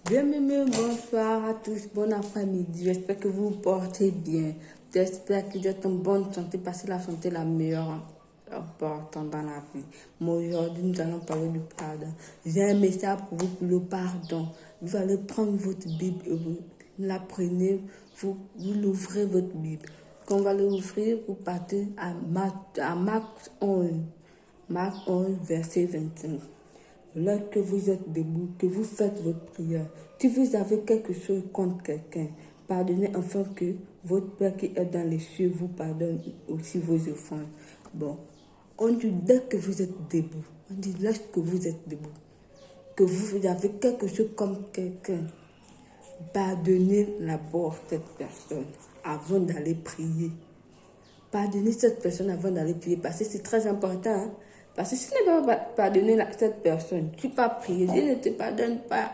Bienvenue, bonsoir à tous, bon après-midi. J'espère que vous vous portez bien. J'espère que vous êtes en bonne santé parce que la santé est la meilleure importante dans la vie. Mais aujourd'hui, nous allons parler du pardon. J'ai un message pour vous pour le pardon. Vous allez prendre votre Bible et vous la prenez, vous l'ouvrez votre Bible. Quand on va l'ouvrir, vous partez à Marc 11. Marc 11, verset 25. Lorsque vous êtes debout, que vous faites votre prière, si vous avez quelque chose contre quelqu'un, pardonnez afin que votre Père qui est dans les cieux vous pardonne aussi vos offenses. Bon, on dit dès que vous êtes debout, on dit lorsque vous êtes debout, que vous avez quelque chose contre quelqu'un, pardonnez d'abord cette personne avant d'aller prier. Pardonnez cette personne avant d'aller prier parce que c'est très important. Hein? Parce que si tu ne peux pas pardonner cette personne, tu ne peux pas prier. Dieu ne te pardonne pas.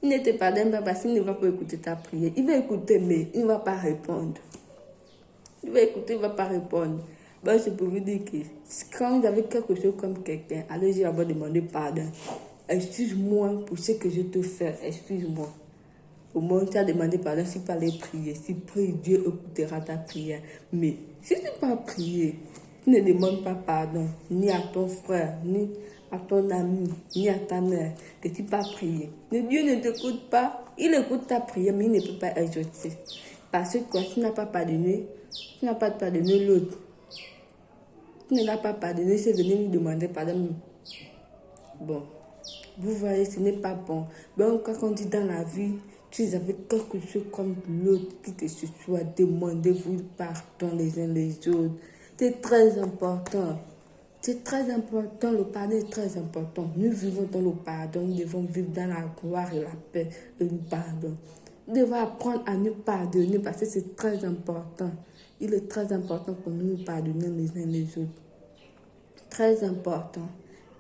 Il ne te pardonne pas parce qu'il ne va pas écouter ta prière. Il va écouter, mais il ne va pas répondre. Il va écouter, il ne va pas répondre. Bon, je peux vous dire que quand vous avez quelque chose comme quelqu'un, allez-y d'abord demander pardon. Excuse-moi pour ce que je te fais. Excuse-moi. Au moins, tu as demandé pardon si tu allais prier. Si tu pries, Dieu écoutera ta prière. Mais si tu ne peux pas prier, tu ne demandes pas pardon, ni à ton frère, ni à ton ami, ni à ta mère, que tu ne peux pas prier. Mais Dieu ne t'écoute pas. Il écoute ta prière, mais il ne peut pas exaucer. Parce que quand tu n'as pas pardonné, tu n'as pas pardonné l'autre. Tu ne l'as pas pardonné, c'est venu lui demander pardon. Bon, vous voyez, ce n'est pas bon. Donc, quand on dit dans la vie, si vous avez quelque chose contre l'autre, qui que ce soit, demandez-vous pardon les uns les autres. C'est très important. C'est très important, le pardon est très important. Nous vivons dans le pardon, nous devons vivre dans la gloire et la paix et le pardon. Nous devons apprendre à nous pardonner parce que c'est très important. Il est très important que nous nous pardonnions les uns les autres. Très important.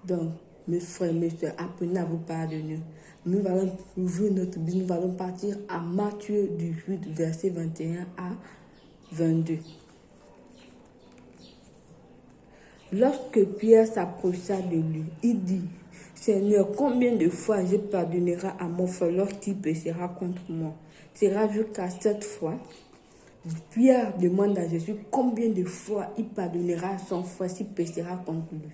Donc, mes frères, mes soeurs, apprenez à vous pardonner. Nous allons ouvrir notre Bible, nous allons partir à Matthieu 18, verset 21 à 22. Lorsque Pierre s'approcha de lui, il dit, Seigneur, combien de fois je pardonnerai à mon frère lorsqu'il péchera contre moi? Sera jusqu'à 7 fois? Pierre demande à Jésus combien de fois il pardonnera à son frère s'il péchera contre lui.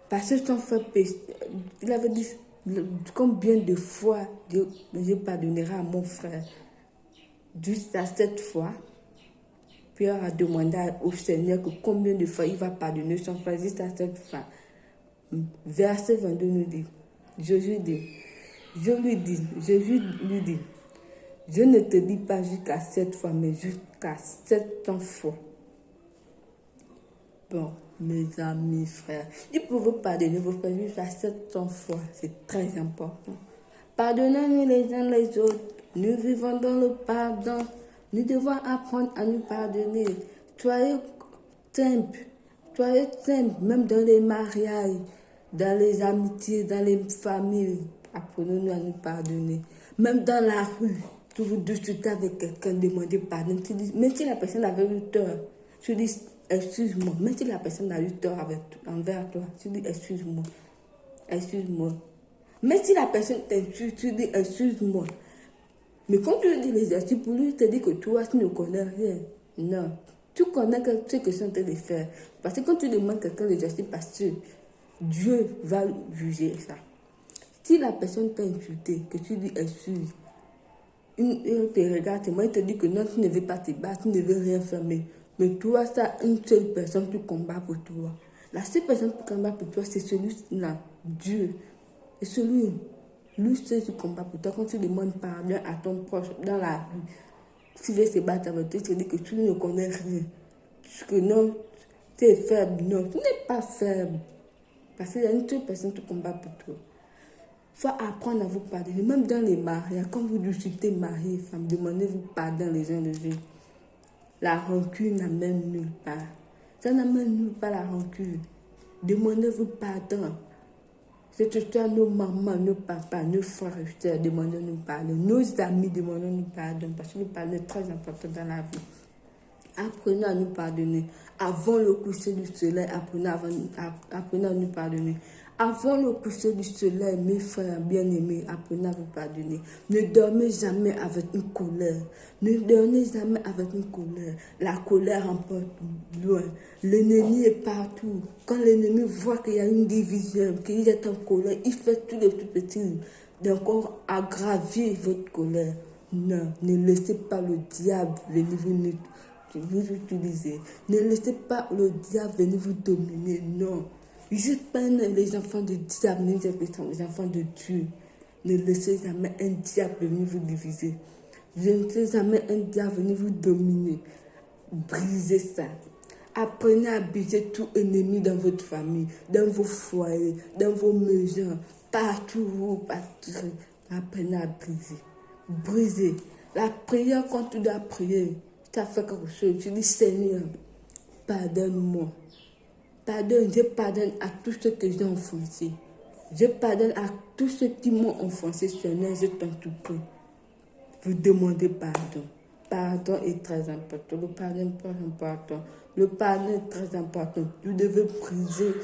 Parce que son frère péche, il avait dit combien de fois je pardonnerai à mon frère. Jusqu'à 7 fois. Pierre a demandé au Seigneur que combien de fois il va pardonner son frère jusqu'à 7 fois. Verset 22 nous dit, Jésus lui dit, je ne te dis pas jusqu'à 7 fois, mais jusqu'à 700 fois. Bon, mes amis, frères, il peut vous pardonner vos frères jusqu'à 700 fois. C'est très important. Pardonnez-nous les uns les autres. Nous vivons dans le pardon. Nous devons apprendre à nous pardonner. Soyez simples. Soyez simples, même dans les mariages, dans les amitiés, dans les familles. Apprenons-nous à nous pardonner. Même dans la rue, tu vous discutez avec quelqu'un, demandez pardon. Tu dis, même si la personne avait eu tort, tu dis excuse-moi. Même si la personne a eu tort envers toi, tu dis excuse-moi. Excuse-moi. Même si la personne t'insulte, tu dis excuse-moi. Mais quand tu dis les excuses pour lui, tu te dis que toi, tu ne connais rien. Non. Tu connais ce que c'est en train de faire. Parce que quand tu demandes quelqu'un de justice, parce que Dieu va juger ça. Si la personne t'a insulté, que tu dis excuse, il te regarde, il te dit que non, tu ne veux pas te battre, tu ne veux rien faire. Mais toi, ça, une seule personne qui combat pour toi. La seule personne qui combat pour toi, c'est celui-là, Dieu. Et celui, lui seul qui combat pour toi. Quand tu demandes pardon à ton proche dans la rue, tu veux se battre avec toi, tu te dis que tu ne connais rien. Que non, tu es faible. Non, tu n'es pas faible. Parce qu'il y a une seule personne qui combat pour toi. Il faut apprendre à vous pardonner. Même dans les mariages, quand vous discutez mari et femme, demandez-vous pardon les uns les autres. La rancune n'amène nulle part. Ça n'amène nulle part la rancune. Demandez-vous pardon. C'est tout à nos mamans, nos papas, nos frères et sœurs, demandons-nous pardon. Nos amis, demandons-nous pardon. Parce que le pardon est très important dans la vie. Apprenez à nous pardonner. Avant le coucher du soleil, apprenez à nous pardonner. Avant le coucher du soleil, mes frères bien-aimés, apprenez à vous pardonner. Ne dormez jamais avec une colère. Ne dormez jamais avec une colère. La colère emporte loin. L'ennemi est partout. Quand l'ennemi voit qu'il y a une division, qu'il est en colère, il fait tous les tout petits d'encore aggraver votre colère. Non, ne laissez pas le diable venir vous utiliser. Ne laissez pas le diable venir vous dominer. Non. Vous êtes pas les enfants de diable, mais vous êtes les enfants de Dieu. Ne laissez jamais un diable venir vous diviser. Ne laissez jamais un diable venir vous dominer. Brisez ça. Apprenez à briser tout ennemi dans votre famille, dans vos foyers, dans vos maisons, partout. Apprenez à briser. Briser. La prière, quand tu dois prier, tu as fait quelque chose. Tu dis, Seigneur, pardonne-moi. Je pardonne à tous ceux que j'ai offensés. Je pardonne à tous ceux qui m'ont offensé. Seigneur, je t'en supplie. Vous demandez pardon. Pardon est très important. Le pardon est très important. Le pardon est très important. Vous devez briser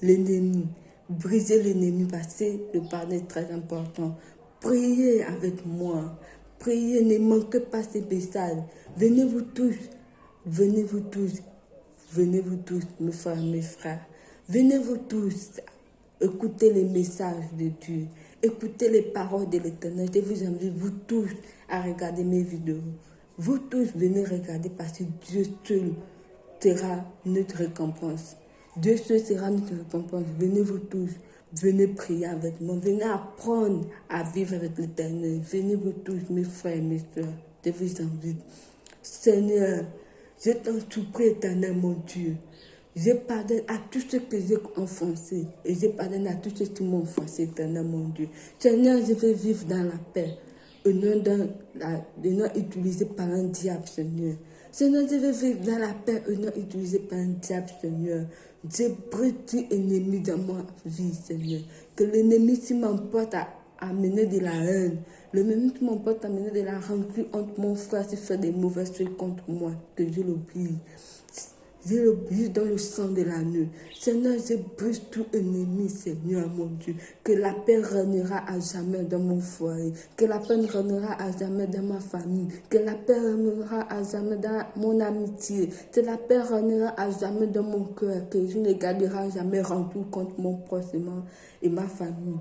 l'ennemi. Briser l'ennemi parce que le pardon est très important. Priez avec moi. Priez, ne manquez pas ces messages. Venez-vous tous, mes frères. Venez-vous tous, écoutez les messages de Dieu. Écoutez les paroles de l'Éternel. Je vous invite, vous tous, à regarder mes vidéos. Vous tous, venez regarder parce que Dieu seul sera notre récompense. Dieu seul sera notre récompense. Venez-vous tous. Venez prier avec moi. Venez apprendre à vivre avec l'Éternel. Venez-vous tous, mes frères, mes soeurs. Je vous invite. Seigneur, je t'en supplie, Éternel, mon Dieu. Je pardonne à tous ceux que j'ai offensés. Et je pardonne à tous ceux qui m'ont offensé, Éternel, mon Dieu. Seigneur, je veux vivre dans la paix. Et non utilisé par un diable, Seigneur. Seigneur, je veux vivre dans la paix et non utilisé par un diable, Seigneur. Je brise tout ennemi dans ma vie, Seigneur. Que l'ennemi qui m'emporte à amener de la haine. L'ennemi qui m'emporte à amener de la rancune entre mon frère qui fait des mauvaises choses contre moi. Que je l'oublie. Je le brise dans le sang de l'agneau. Seigneur, je brise tout ennemi, Seigneur, mon Dieu. Que la paix régnera à jamais dans mon foyer. Que la paix régnera à jamais dans ma famille. Que la paix régnera à jamais dans mon amitié. Que la paix régnera à jamais dans mon cœur. Que je ne garderai jamais rancune contre mon prochain et ma famille.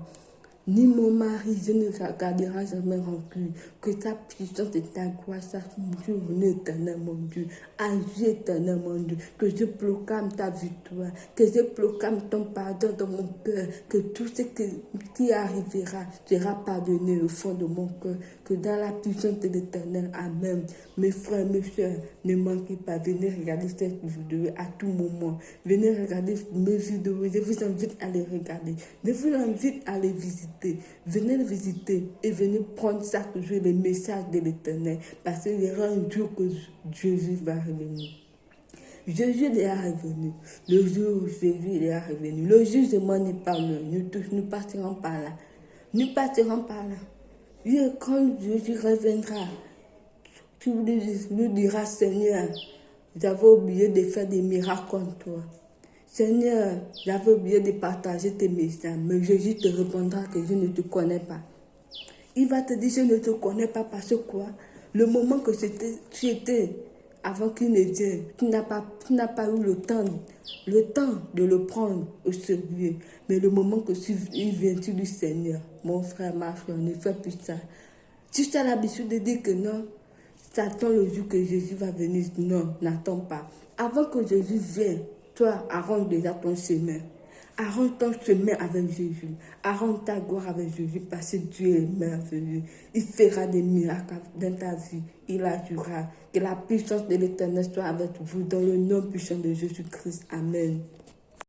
Ni mon mari, je ne garderai jamais rancune. Que ta puissance et ta gloire soient journée, Éternel, mon Dieu. Agis, Éternel, mon Dieu. Que je proclame ta victoire. Que je proclame ton pardon dans mon cœur. Que tout ce qui arrivera sera pardonné au fond de mon cœur. Que dans la puissance de l'Éternel, Amen. Mes frères, mes soeurs, ne manquez pas. Venez regarder cette vidéo à tout moment. Venez regarder mes vidéos. Je vous invite à les regarder. Je vous invite à les visiter. Venez le visiter et venez prendre chaque jour les messages de l'Éternel parce qu'il y aura un jour que Jésus va revenir. Jésus est revenu. Le jour où Jésus est revenu. Le jugement n'est pas loin. Nous tous, nous partirons par là. Nous partirons par là. Et quand Jésus reviendra, tu lui diras, Seigneur, j'avais oublié de faire des miracles contre toi. Seigneur, j'avais oublié de partager tes messages, mais Jésus te répondra que je ne te connais pas. Il va te dire, je ne te connais pas parce que quoi? Le moment que tu étais avant qu'il ne vienne, tu n'as pas eu le temps de le prendre au sérieux. Mais le moment que il vient, tu dis, Seigneur, mon frère, ma soeur, ne fais plus ça. Si tu as l'habitude de dire que non, t'attends le jour que Jésus va venir. Non, n'attends pas. Avant que Jésus vienne, toi, arrange déjà ton chemin. Arrange ton chemin avec Jésus. Arrange ta gloire avec Jésus parce que Dieu est merveilleux. Il fera des miracles dans ta vie. Il agira. Que la puissance de l'Éternel soit avec vous dans le nom puissant de Jésus-Christ. Amen.